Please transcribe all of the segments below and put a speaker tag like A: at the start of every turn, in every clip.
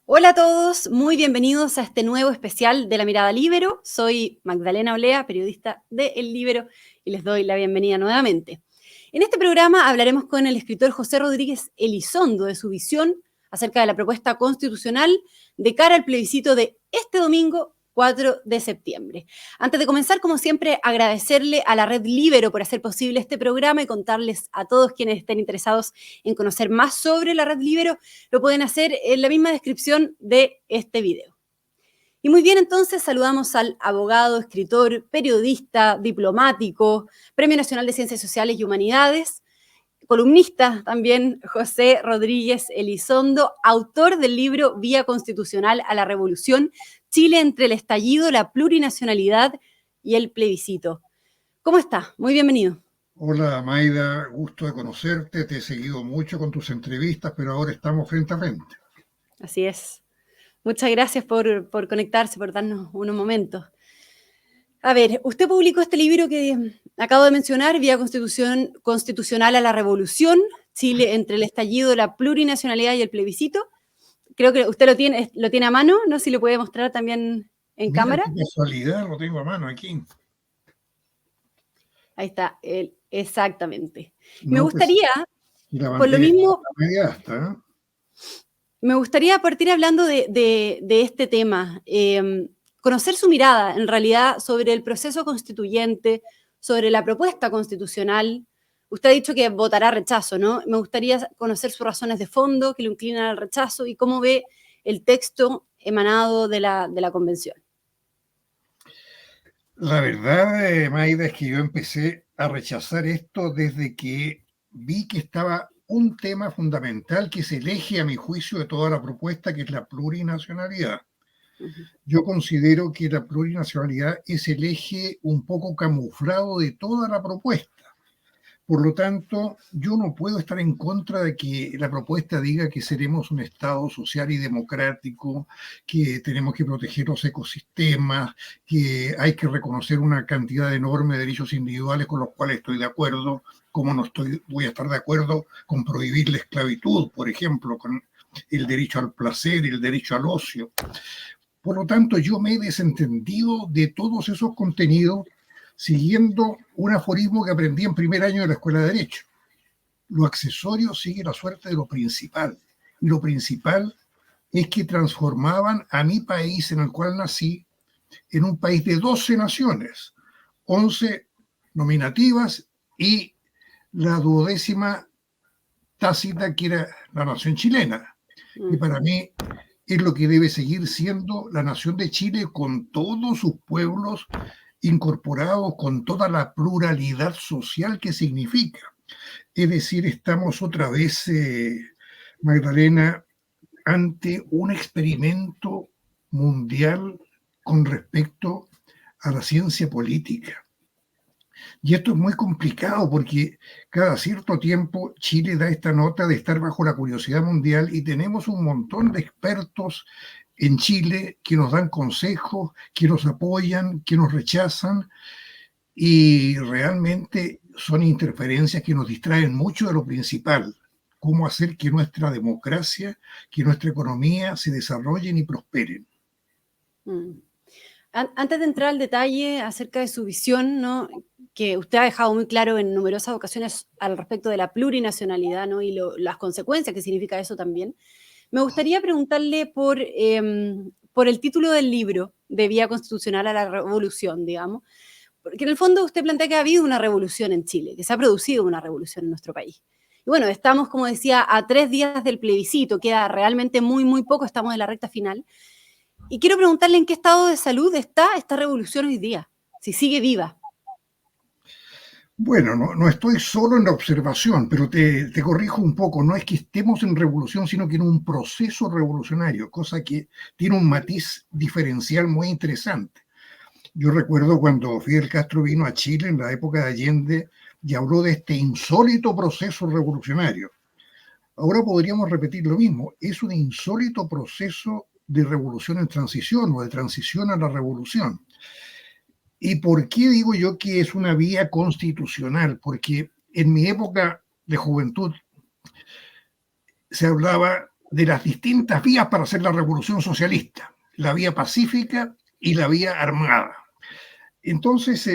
A: Hola a todos, muy bienvenidos a este nuevo especial de La Mirada Líbero. Soy Magdalena Olea, periodista de El Líbero, y les doy la bienvenida nuevamente. En este programa hablaremos con el escritor José Rodríguez Elizondo de su visión acerca de la propuesta constitucional de cara al plebiscito de este domingo 4 de septiembre. Antes de comenzar, como siempre, agradecerle a la Red Líbero por hacer posible este programa y contarles a todos quienes estén interesados en conocer más sobre la Red Líbero, lo pueden hacer en la misma descripción de este video. Y muy bien, entonces saludamos al abogado, escritor, periodista, diplomático, Premio Nacional de Ciencias Sociales y Humanidades, columnista también, José Rodríguez Elizondo, autor del libro Vía Constitucional a la Revolución, Chile entre el estallido, la plurinacionalidad y el plebiscito. ¿Cómo está? Muy bienvenido.
B: Hola Maida, gusto de conocerte, te he seguido mucho con tus entrevistas, pero ahora estamos frente a frente.
A: Así es. Muchas gracias por conectarse, por darnos unos momentos. A ver, usted publicó este libro que acabo de mencionar, Vía Constitucional a la Revolución, Chile entre el estallido, la plurinacionalidad y el plebiscito. Creo que usted lo tiene a mano, no sé si lo puede mostrar también en
B: Mira
A: cámara.
B: qué casualidad, lo tengo a mano aquí.
A: Ahí está, exactamente. Me
B: No, pues
A: gustaría,
B: y la
A: por lo
B: pantalla está
A: mismo,
B: media hasta, ¿eh?
A: me gustaría partir hablando de este tema, conocer su mirada en realidad sobre el proceso constituyente, sobre la propuesta constitucional. Usted ha dicho que votará rechazo, ¿no? Me gustaría conocer sus razones de fondo que lo inclinan al rechazo y cómo ve el texto emanado de la convención.
B: La verdad, Maida, es que yo empecé a rechazar esto desde que vi que estaba un tema fundamental que es el eje, a mi juicio, de toda la propuesta, que es la plurinacionalidad.
A: Ujú.
B: Yo considero que la plurinacionalidad es el eje un poco camuflado de toda la propuesta. Por lo tanto, yo no puedo estar en contra de que la propuesta diga que seremos un Estado social y democrático, que tenemos que proteger los ecosistemas, que hay que reconocer una cantidad enorme de derechos individuales con los cuales estoy de acuerdo, como no voy a estar de acuerdo con prohibir la esclavitud, por ejemplo, con el derecho al placer y el derecho al ocio. Por lo tanto, yo me he desentendido de todos esos contenidos siguiendo un aforismo que aprendí en primer año de la Escuela de Derecho. Lo accesorio sigue la suerte de lo principal. Y lo principal es que transformaban a mi país en el cual nací en un país de 12 naciones, 11 nominativas y la 12ª tácita, que era la nación chilena. Y
A: Mm.
B: para mí es lo que debe seguir siendo la nación de Chile, con todos sus pueblos incorporados, con toda la pluralidad social que significa. Es decir, estamos otra vez, Magdalena, ante un experimento mundial con respecto a la ciencia política. Y esto es muy complicado porque cada cierto tiempo Chile da esta nota de estar bajo la curiosidad mundial, y tenemos un montón de expertos en Chile que nos dan consejos, que nos apoyan, que nos rechazan, y realmente son interferencias que nos distraen mucho de lo principal: cómo hacer que nuestra democracia, que nuestra economía se desarrollen y prosperen.
A: Mm. Antes de entrar al detalle acerca de su visión, ¿no? Que usted ha dejado muy claro en numerosas ocasiones al respecto de la plurinacionalidad, ¿no? Y las consecuencias que significa eso también, me gustaría preguntarle por el título del libro, de Vía Constitucional a la Revolución, digamos, porque en el fondo usted plantea que ha habido una revolución en Chile, que se ha producido una revolución en nuestro país. Y bueno, estamos, como decía, a 3 días del plebiscito, queda realmente muy, muy poco, estamos en la recta final. Y quiero preguntarle en qué estado de salud está esta revolución hoy día, si sigue viva.
B: Bueno, no estoy solo en la observación, pero te corrijo un poco. No es que estemos en revolución, sino que en un proceso revolucionario, cosa que tiene un matiz diferencial muy interesante. Yo recuerdo cuando Fidel Castro vino a Chile en la época de Allende y habló de este insólito proceso revolucionario. Ahora podríamos repetir lo mismo: es un insólito proceso de revolución en transición, o de transición a la revolución. ¿Y por qué digo yo que es una vía constitucional? Porque en mi época de juventud se hablaba de las distintas vías para hacer la revolución socialista, la vía pacífica y la vía armada. Entonces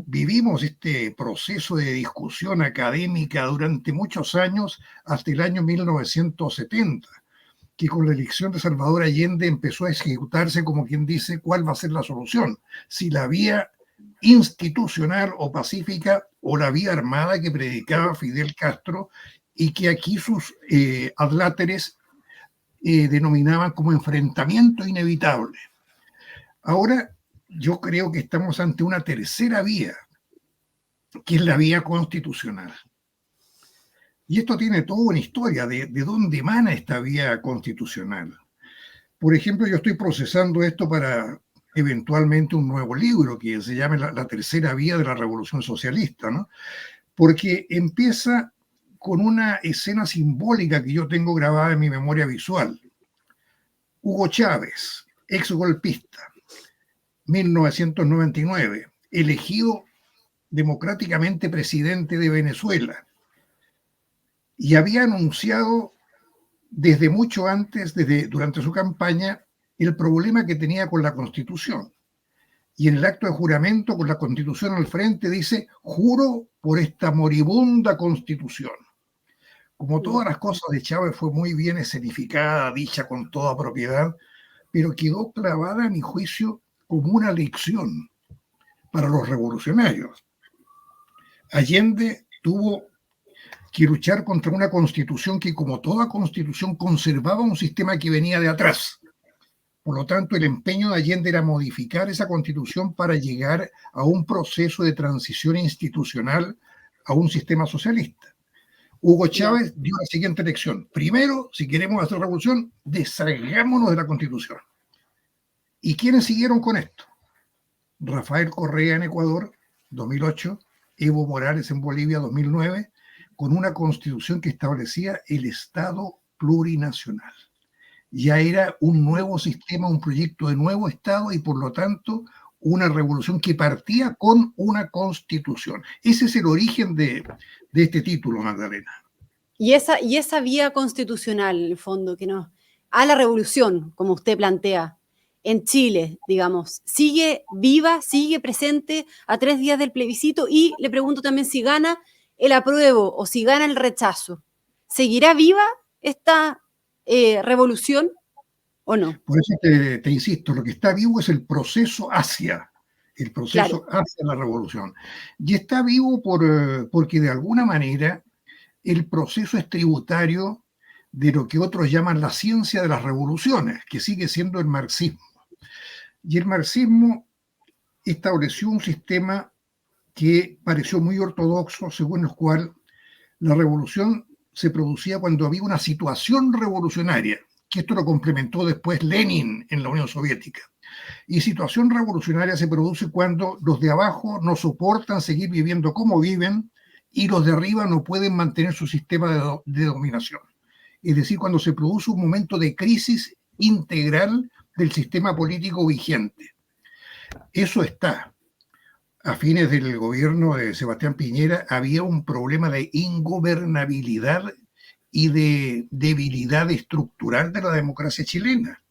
B: vivimos este proceso de discusión académica durante muchos años, hasta el año 1970, que con la elección de Salvador Allende empezó a ejecutarse, como quien dice, cuál va a ser la solución, si la vía institucional o pacífica o la vía armada que predicaba Fidel Castro y que aquí sus adláteres denominaban como enfrentamiento inevitable. Ahora yo creo que estamos ante una tercera vía, que es la vía constitucional. Y esto tiene toda una historia de dónde emana esta vía constitucional. Por ejemplo, yo estoy procesando esto para eventualmente un nuevo libro que se llame La tercera vía de la revolución socialista, ¿no? Porque empieza con una escena simbólica que yo tengo grabada en mi memoria visual. Hugo Chávez, ex golpista, 1999, elegido democráticamente presidente de Venezuela, y había anunciado desde mucho antes, durante su campaña, el problema que tenía con la Constitución. Y en el acto de juramento, con la Constitución al frente, dice: juro por esta moribunda Constitución. Como todas las cosas de Chávez, fue muy bien escenificada, dicha con toda propiedad, pero quedó clavada, a mi juicio, como una lección para los revolucionarios. Allende tuvo que luchar contra una constitución que, como toda constitución, conservaba un sistema que venía de atrás. Por lo tanto, el empeño de Allende era modificar esa constitución para llegar a un proceso de transición institucional a un sistema socialista. Hugo Chávez dio la siguiente lección: primero, si queremos hacer revolución, deshagámonos de la constitución. ¿Y quiénes siguieron con esto? Rafael Correa en Ecuador, 2008, Evo Morales en Bolivia, 2009, con una constitución que establecía el Estado plurinacional. Ya era un nuevo sistema, un proyecto de nuevo Estado y por lo tanto una revolución que partía con una constitución. Ese es el origen de este título, Magdalena.
A: Y esa vía constitucional, en el fondo, que nos a la revolución, como usted plantea, en Chile, digamos, ¿sigue viva, sigue presente a 3 días del plebiscito? Y le pregunto también si gana el apruebo o si gana el rechazo. ¿Seguirá viva esta revolución o no?
B: Por eso te insisto, lo que está vivo es el proceso hacia la revolución. Y está vivo porque de alguna manera el proceso es tributario de lo que otros llaman la ciencia de las revoluciones, que sigue siendo el marxismo. Y el marxismo estableció un sistema que pareció muy ortodoxo, según el cual la revolución se producía cuando había una situación revolucionaria, que esto lo complementó después Lenin en la Unión Soviética. Y situación revolucionaria se produce cuando los de abajo no soportan seguir viviendo como viven y los de arriba no pueden mantener su sistema de dominación. Es decir, cuando se produce un momento de crisis integral del sistema político vigente. Eso está. A fines del gobierno de Sebastián Piñera había un problema de ingobernabilidad y de debilidad estructural de la democracia chilena.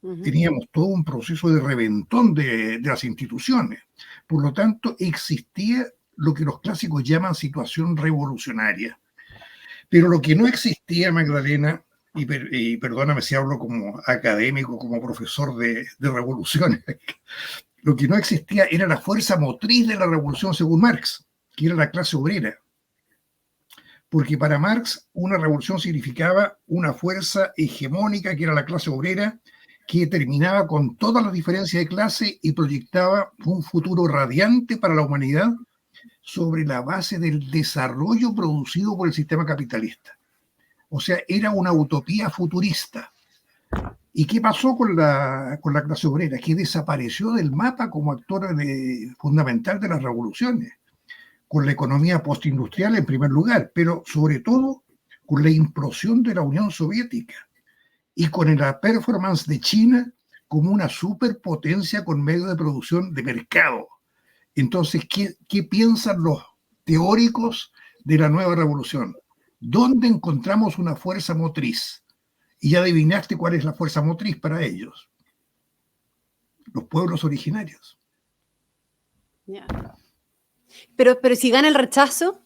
B: Teníamos todo un proceso de reventón de las instituciones. Por lo tanto, existía lo que los clásicos llaman situación revolucionaria. Pero lo que no existía, Magdalena, y perdóname si hablo como académico, como profesor de revoluciones, lo que no existía era la fuerza motriz de la revolución según Marx, que era la clase obrera. Porque para Marx una revolución significaba una fuerza hegemónica que era la clase obrera, que terminaba con todas las diferencias de clase y proyectaba un futuro radiante para la humanidad sobre la base del desarrollo producido por el sistema capitalista. O sea, era una utopía futurista. ¿Y qué pasó con la clase obrera? Que desapareció del mapa como actor fundamental de las revoluciones, con la economía postindustrial en primer lugar, pero sobre todo con la implosión de la Unión Soviética y con la performance de China como una superpotencia con medios de producción de mercado. Entonces, ¿qué piensan los teóricos de la nueva revolución? ¿Dónde encontramos una fuerza motriz? Y adivinaste cuál es la fuerza motriz para ellos: los pueblos originarios.
A: Ya. Pero si gana el rechazo,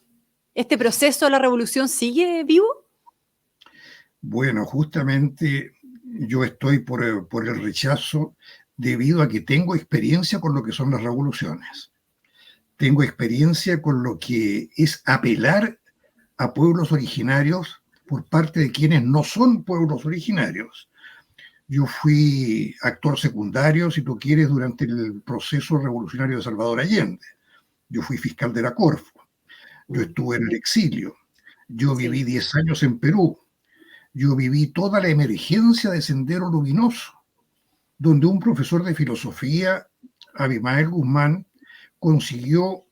A: ¿este proceso de la revolución sigue vivo?
B: Bueno, justamente yo estoy por el rechazo debido a que tengo experiencia con lo que son las revoluciones. Tengo experiencia con lo que es apelar a pueblos originarios por parte de quienes no son pueblos originarios. Yo fui actor secundario, si tú quieres, durante el proceso revolucionario de Salvador Allende. Yo fui fiscal de la Corfo. Yo estuve en el exilio. Yo viví 10 años en Perú. Yo viví toda la emergencia de Sendero Luminoso, donde un profesor de filosofía, Abimael Guzmán, consiguió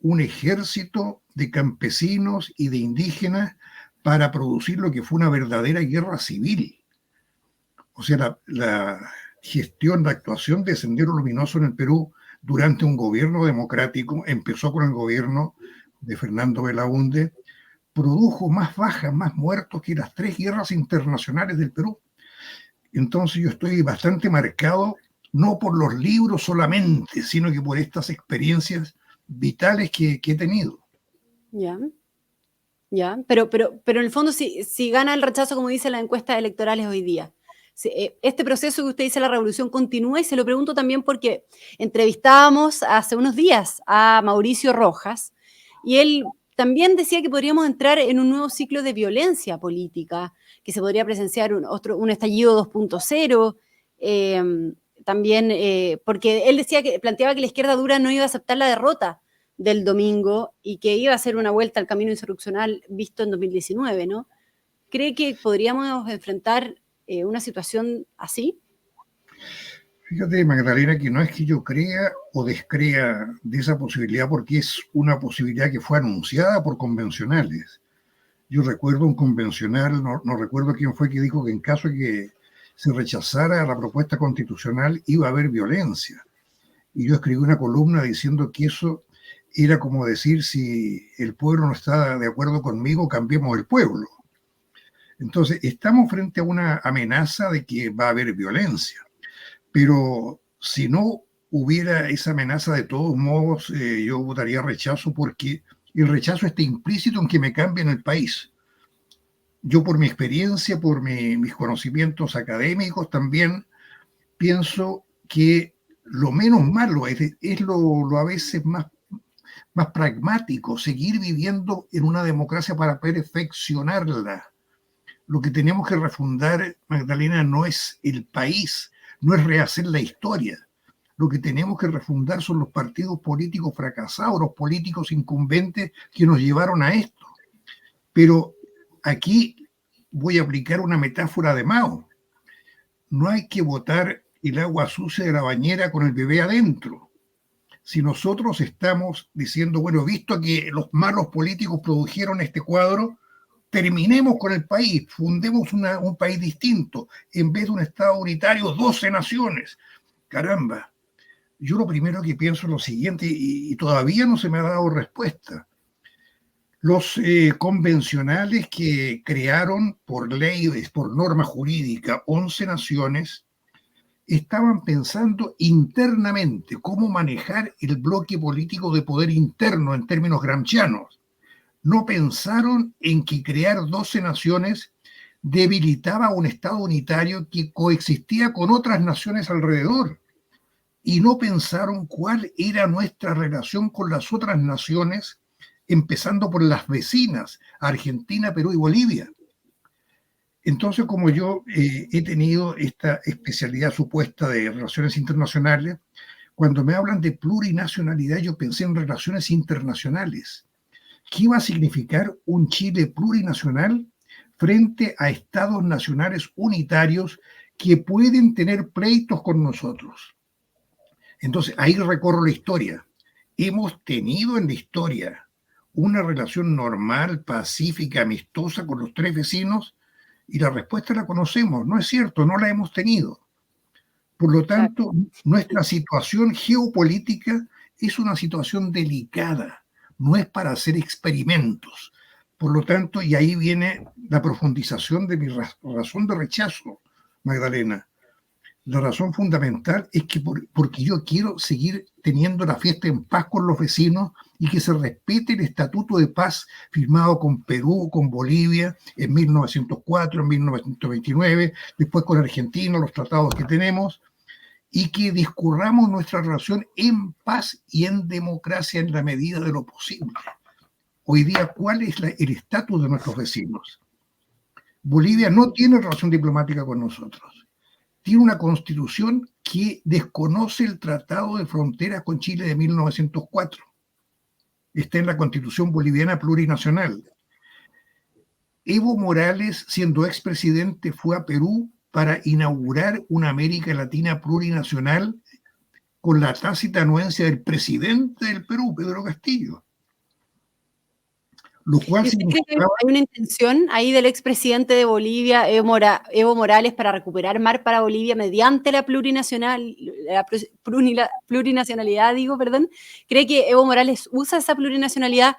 B: un ejército de campesinos y de indígenas para producir lo que fue una verdadera guerra civil. O sea, la gestión, la actuación de Sendero Luminoso en el Perú durante un gobierno democrático, empezó con el gobierno de Fernando Belaúnde, produjo más bajas, más muertos que las 3 guerras internacionales del Perú. Entonces yo estoy bastante marcado, no por los libros solamente, sino que por estas experiencias vitales que he tenido.
A: Ya, pero en el fondo si gana el rechazo, como dicen las encuestas electorales hoy día, este proceso que usted dice, la revolución, continúa. Y se lo pregunto también porque entrevistábamos hace unos días a Mauricio Rojas y él también decía que podríamos entrar en un nuevo ciclo de violencia política, que se podría presenciar un estallido 2.0, también porque él decía planteaba que la izquierda dura no iba a aceptar la derrota del domingo y que iba a ser una vuelta al camino insurreccional visto en 2019, ¿no? ¿Cree que podríamos enfrentar una situación así?
B: Fíjate, Magdalena, que no es que yo crea o descrea de esa posibilidad, porque es una posibilidad que fue anunciada por convencionales. Yo recuerdo un convencional, no recuerdo quién fue, que dijo que en caso de que se rechazara la propuesta constitucional iba a haber violencia. Y yo escribí una columna diciendo que eso era como decir: si el pueblo no está de acuerdo conmigo, cambiemos el pueblo. Entonces, estamos frente a una amenaza de que va a haber violencia. Pero si no hubiera esa amenaza, de todos modos, yo votaría rechazo, porque el rechazo está implícito en que me cambien el país. Yo, por mi experiencia, por mis conocimientos académicos, también pienso que lo menos malo es lo a veces más pragmático, seguir viviendo en una democracia para perfeccionarla. Lo que tenemos que refundar, Magdalena, no es el país, no es rehacer la historia. Lo que tenemos que refundar son los partidos políticos fracasados, los políticos incumbentes que nos llevaron a esto. Pero aquí voy a aplicar una metáfora de Mao. No hay que botar el agua sucia de la bañera con el bebé adentro. Si nosotros estamos diciendo, bueno, visto que los malos políticos produjeron este cuadro, terminemos con el país, fundemos un país distinto, en vez de un Estado unitario, 12 naciones. Caramba, yo lo primero que pienso es lo siguiente, y todavía no se me ha dado respuesta. Los convencionales que crearon por ley, por norma jurídica, 11 naciones, estaban pensando internamente cómo manejar el bloque político de poder interno en términos gramscianos. No pensaron en que crear 12 naciones debilitaba un Estado unitario que coexistía con otras naciones alrededor. Y no pensaron cuál era nuestra relación con las otras naciones, empezando por las vecinas, Argentina, Perú y Bolivia. Entonces, como yo he tenido esta especialidad supuesta de relaciones internacionales, cuando me hablan de plurinacionalidad, yo pensé en relaciones internacionales. ¿Qué iba a significar un Chile plurinacional frente a estados nacionales unitarios que pueden tener pleitos con nosotros? Entonces, ahí recorro la historia. Hemos tenido en la historia una relación normal, pacífica, amistosa con los 3 vecinos, y la respuesta la conocemos. No es cierto, no la hemos tenido. Por lo tanto, nuestra situación geopolítica es una situación delicada. No es para hacer experimentos. Por lo tanto, y ahí viene la profundización de mi razón de rechazo, Magdalena. La razón fundamental es que porque yo quiero seguir teniendo la fiesta en paz con los vecinos y que se respete el Estatuto de Paz firmado con Perú, con Bolivia en 1904, en 1929, después con Argentina, los tratados que tenemos, y que discurramos nuestra relación en paz y en democracia en la medida de lo posible. Hoy día, ¿cuál es el estatus de nuestros vecinos? Bolivia no tiene relación diplomática con nosotros. Tiene una constitución que desconoce el Tratado de Fronteras con Chile de 1904. Está en la Constitución Boliviana Plurinacional. Evo Morales, siendo expresidente, fue a Perú para inaugurar una América Latina plurinacional con la tácita anuencia del presidente del Perú, Pedro Castillo. Lo cual
A: ¿Y usted cree que hay una intención ahí del expresidente de Bolivia, Evo Morales, para recuperar mar para Bolivia mediante la plurinacionalidad, perdón? ¿Cree que Evo Morales usa esa plurinacionalidad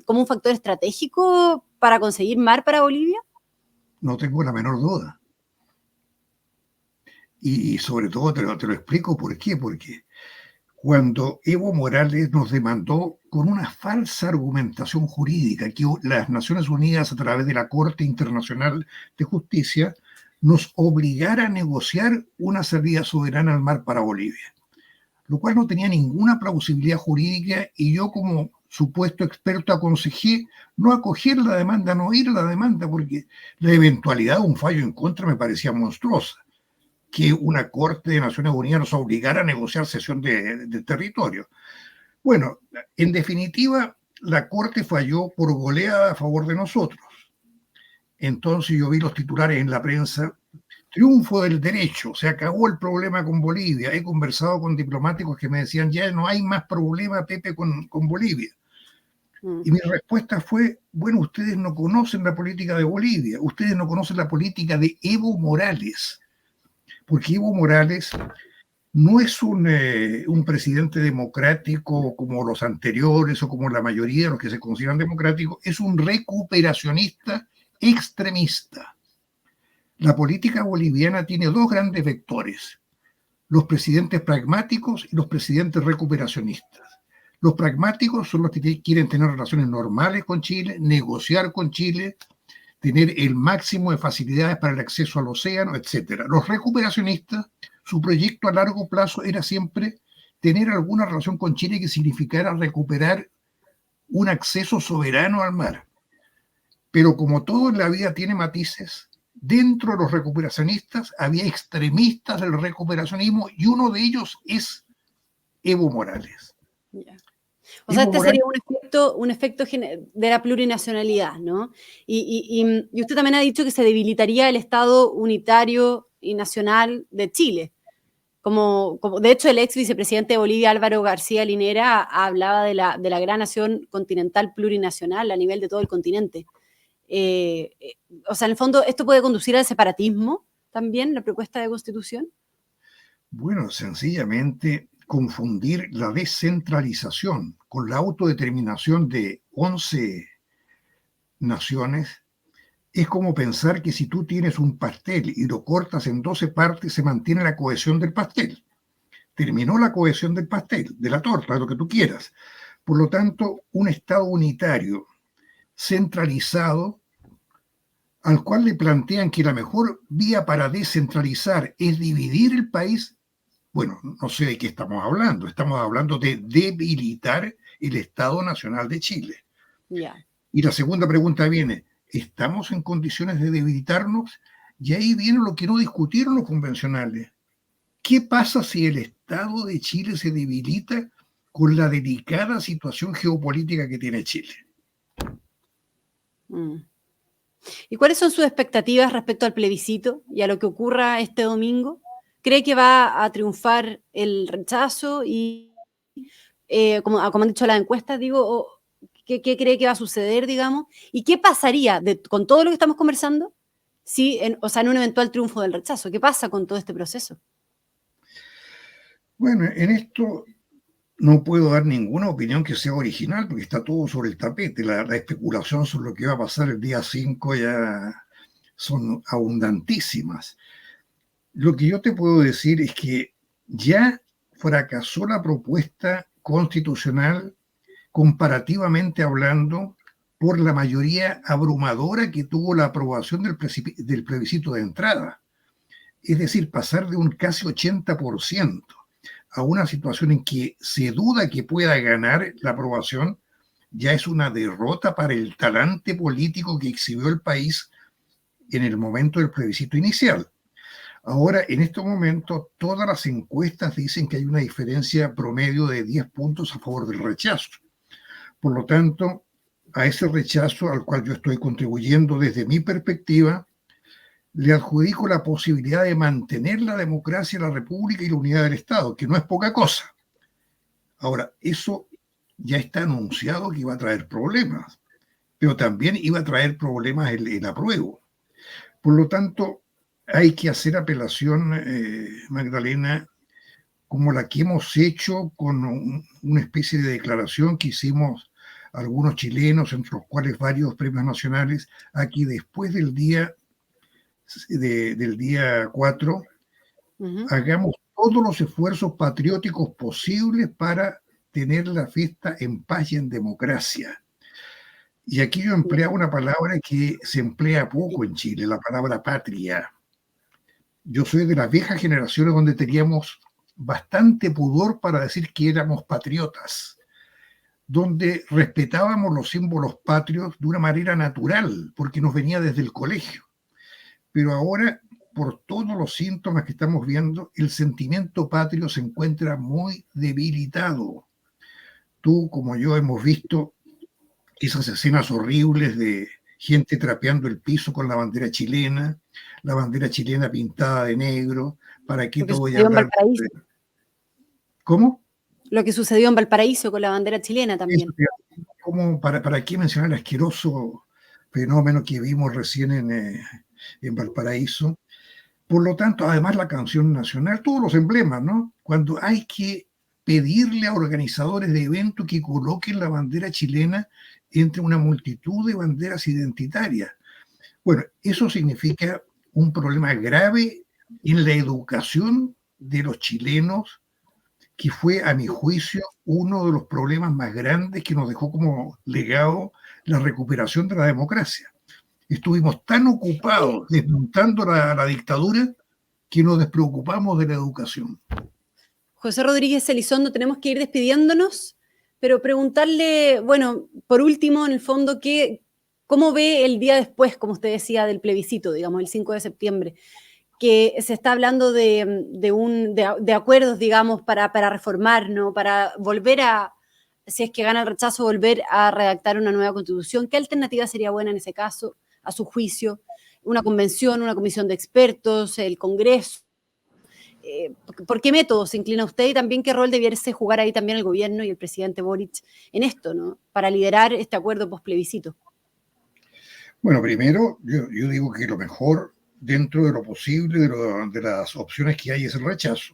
A: como un factor estratégico para conseguir mar para Bolivia?
B: No tengo la menor duda. Y sobre todo te lo explico por qué. Porque cuando Evo Morales nos demandó con una falsa argumentación jurídica que las Naciones Unidas, a través de la Corte Internacional de Justicia, nos obligara a negociar una salida soberana al mar para Bolivia, lo cual no tenía ninguna plausibilidad jurídica, y yo, como supuesto experto, aconsejé no acoger la demanda, no ir a la demanda, porque la eventualidad de un fallo en contra me parecía monstruosa. Que una Corte de Naciones Unidas nos obligara a negociar cesión de territorio. Bueno, en definitiva, la Corte falló por goleada a favor de nosotros. Entonces yo vi los titulares en la prensa: triunfo del derecho, se acabó el problema con Bolivia. He conversado con diplomáticos que me decían, ya no hay más problema, Pepe, con Bolivia. Y mi respuesta fue, bueno, ustedes no conocen la política de Bolivia, ustedes no conocen la política de Evo Morales. Porque Evo Morales no es un presidente democrático como los anteriores o como la mayoría de los que se consideran democráticos, es un recuperacionista extremista. La política boliviana tiene dos grandes vectores: los presidentes pragmáticos y los presidentes recuperacionistas. Los pragmáticos son los que quieren tener relaciones normales con Chile, negociar con Chile, tener el máximo de facilidades para el acceso al océano, etc. Los recuperacionistas, su proyecto a largo plazo era siempre tener alguna relación con Chile que significara recuperar un acceso soberano al mar. Pero como todo en la vida tiene matices, dentro de los recuperacionistas había extremistas del recuperacionismo, y uno de ellos es Evo Morales.
A: Yeah. O sea, este sería un efecto de la plurinacionalidad, ¿no? Y usted también ha dicho que se debilitaría el Estado unitario y nacional de Chile. Como de hecho, el ex vicepresidente de Bolivia, Álvaro García Linera, hablaba de la gran nación continental plurinacional a nivel de todo el continente. O sea, en el fondo, ¿esto puede conducir al separatismo también, la propuesta de constitución?
B: Bueno, sencillamente confundir la descentralización con la autodeterminación de 11 naciones es como pensar que si tú tienes un pastel y lo cortas en 12 partes, se mantiene la cohesión del pastel. Terminó la cohesión del pastel, de la torta, de lo que tú quieras. Por lo tanto, un Estado unitario, centralizado, al cual le plantean que la mejor vía para descentralizar es dividir el país. Bueno, no sé de qué estamos hablando. Estamos hablando de debilitar el Estado Nacional de Chile.
A: Yeah.
B: Y la segunda pregunta viene, ¿estamos en condiciones de debilitarnos? Y ahí viene lo que no discutieron los convencionales. ¿Qué pasa si el Estado de Chile se debilita con la delicada situación geopolítica que tiene Chile?
A: ¿Y cuáles son sus expectativas respecto al plebiscito y a lo que ocurra este domingo? ¿Cree que va a triunfar el rechazo? Y como han dicho las encuestas, ¿qué cree que va a suceder, digamos? ¿Y qué pasaría con todo lo que estamos conversando en un eventual triunfo del rechazo? ¿Qué pasa con todo este proceso?
B: Bueno, en esto no puedo dar ninguna opinión que sea original porque está todo sobre el tapete. La especulación sobre lo que va a pasar el día 5 ya son abundantísimas. Lo que yo te puedo decir es que ya fracasó la propuesta constitucional comparativamente hablando por la mayoría abrumadora que tuvo la aprobación del plebiscito de entrada. Es decir, pasar de un casi 80% a una situación en que se duda que pueda ganar la aprobación, ya es una derrota para el talante político que exhibió el país en el momento del plebiscito inicial. Ahora, en este momento, todas las encuestas dicen que hay una diferencia promedio de 10 puntos a favor del rechazo. Por lo tanto, a ese rechazo al cual yo estoy contribuyendo desde mi perspectiva, le adjudico la posibilidad de mantener la democracia, la república y la unidad del Estado, que no es poca cosa. Ahora, eso ya está anunciado que iba a traer problemas, pero también iba a traer problemas el apruebo. Por lo tanto, hay que hacer apelación, Magdalena, como la que hemos hecho con una especie de declaración que hicimos algunos chilenos, entre los cuales varios premios nacionales, aquí después del día 4, hagamos todos los esfuerzos patrióticos posibles para tener la fiesta en paz y en democracia. Y aquí yo empleaba una palabra que se emplea poco en Chile, la palabra patria. Yo soy de las viejas generaciones donde teníamos bastante pudor para decir que éramos patriotas, donde respetábamos los símbolos patrios de una manera natural, porque nos venía desde el colegio. Pero ahora, por todos los síntomas que estamos viendo, el sentimiento patrio se encuentra muy debilitado. Tú, como yo, hemos visto esas escenas horribles de gente trapeando el piso con la bandera chilena pintada de negro. ¿Para qué te voy a hablar? ¿Cómo?
A: Lo que sucedió en Valparaíso con la bandera chilena también.
B: ¿Para qué mencionar el asqueroso fenómeno que vimos recién en Valparaíso? Por lo tanto, además la canción nacional, todos los emblemas, ¿no? Cuando hay que pedirle a organizadores de eventos que coloquen la bandera chilena entre una multitud de banderas identitarias. Bueno, eso significa un problema grave en la educación de los chilenos, que fue, a mi juicio, uno de los problemas más grandes que nos dejó como legado la recuperación de la democracia. Estuvimos tan ocupados desmontando la dictadura que nos despreocupamos de la educación.
A: José Rodríguez Elizondo, tenemos que ir despidiéndonos, pero preguntarle, bueno, por último, en el fondo, ¿cómo ve el día después, como usted decía, del plebiscito, digamos, el 5 de septiembre? Que se está hablando de acuerdos, digamos, para reformar, ¿no? Para volver a, si es que gana el rechazo, volver a redactar una nueva constitución. ¿Qué alternativa sería buena en ese caso, a su juicio? ¿Una convención, una comisión de expertos, el Congreso? ¿Por qué método se inclina usted y también qué rol debiese jugar ahí también el gobierno y el presidente Boric en esto, ¿no? Para liderar este acuerdo post-plebiscito?
B: Bueno, primero, yo digo que lo mejor dentro de lo posible, de las opciones que hay, es el rechazo.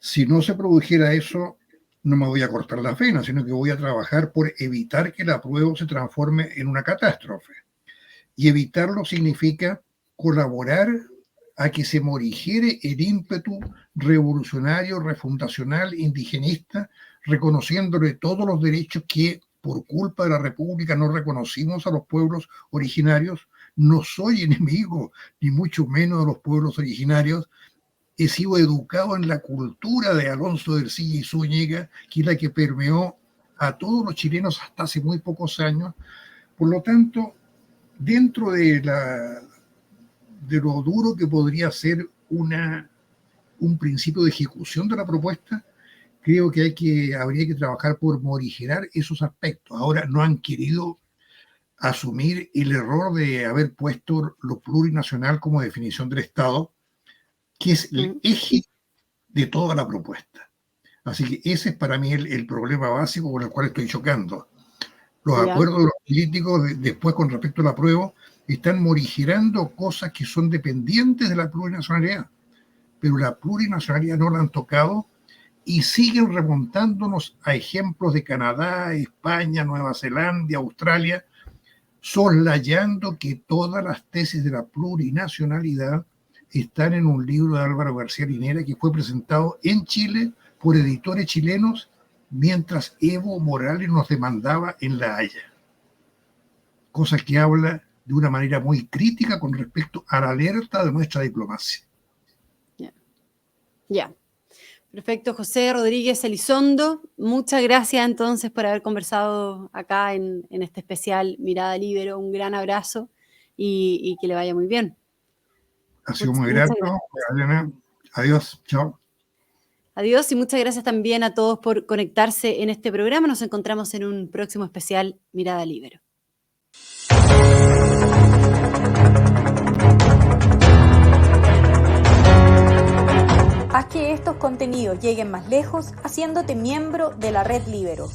B: Si no se produjera eso, no me voy a cortar las venas, sino que voy a trabajar por evitar que el apruebo se transforme en una catástrofe. Y evitarlo significa colaborar a que se morigere el ímpetu revolucionario, refundacional, indigenista, reconociéndole todos los derechos que por culpa de la República no reconocimos a los pueblos originarios. No soy enemigo, ni mucho menos de los pueblos originarios. He sido educado en la cultura de Alonso de Ercilla y Zúñiga, que es la que permeó a todos los chilenos hasta hace muy pocos años. Por lo tanto, dentro de lo duro que podría ser un principio de ejecución de la propuesta, creo que habría que trabajar por morigerar esos aspectos. Ahora no han querido asumir el error de haber puesto lo plurinacional como definición del Estado, que es el eje de toda la propuesta. Así que ese es para mí el problema básico con el cual estoy chocando. Los acuerdos de los políticos después con respecto al apruebo están morigerando cosas que son dependientes de la plurinacionalidad, pero la plurinacionalidad no la han tocado y siguen remontándonos a ejemplos de Canadá, España, Nueva Zelanda, Australia, soslayando que todas las tesis de la plurinacionalidad están en un libro de Álvaro García Linera que fue presentado en Chile por editores chilenos mientras Evo Morales nos demandaba en La Haya. Cosa que habla de una manera muy crítica con respecto a la alerta de nuestra diplomacia.
A: Ya. Perfecto, José Rodríguez Elizondo. Muchas gracias entonces por haber conversado acá en este especial Mirada Líbero. Un gran abrazo y que le vaya muy bien.
B: Ha sido muy grato, Elena. Adiós, chao.
A: Adiós y muchas gracias también a todos por conectarse en este programa. Nos encontramos en un próximo especial Mirada Líbero.
C: Haz que estos contenidos lleguen más lejos haciéndote miembro de la Red Líbero.